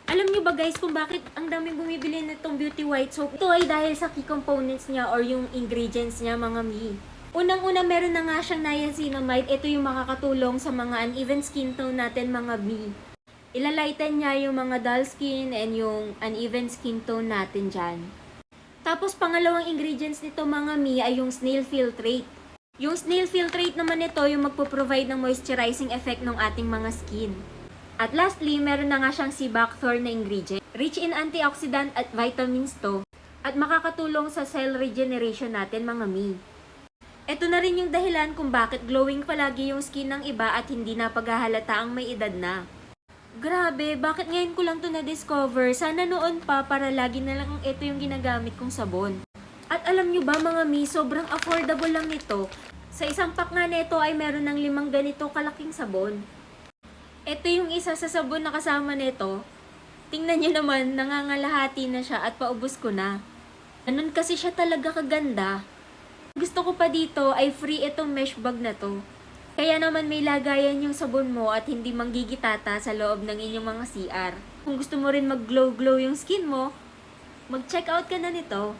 Alam nyo ba guys kung bakit ang daming bumibili nitong beauty white soap? Ito ay dahil sa key components niya or yung ingredients niya mga mi. Unang-una meron na nga siyang niacinamide. Ito yung makakatulong sa mga uneven skin tone natin mga mi. Ilalighten niya yung mga dull skin and yung uneven skin tone natin dyan. Tapos pangalawang ingredients nito mga mi ay yung snail filtrate. Yung snail filtrate naman nito yung magpo-provide ng moisturizing effect ng ating mga skin. At lastly, meron na nga siyang sea buckthorn na ingredient. Rich in antioxidant at vitamins to at makakatulong sa cell regeneration natin mga mi. Ito na rin yung dahilan kung bakit glowing palagi yung skin ng iba at hindi na paghahalata ang may edad na. Grabe, bakit ngayon ko lang to na-discover? Sana noon pa para lagi na lang ito yung ginagamit kong sabon. At alam nyo ba mga mi, sobrang affordable lang nito. Sa isang pack nga nito ay meron ng 5 ganito kalaking sabon. Ito yung isa sa sabon na kasama nito. Tingnan nyo naman, nangangalahati na siya at paubos ko na. Ganun kasi siya talaga kaganda. Gusto ko pa dito ay free itong mesh bag na to. Kaya naman may lagayan yung sabon mo at hindi manggigitata sa loob ng inyong mga CR. Kung gusto mo rin mag-glow-glow yung skin mo, mag-check out ka na nito.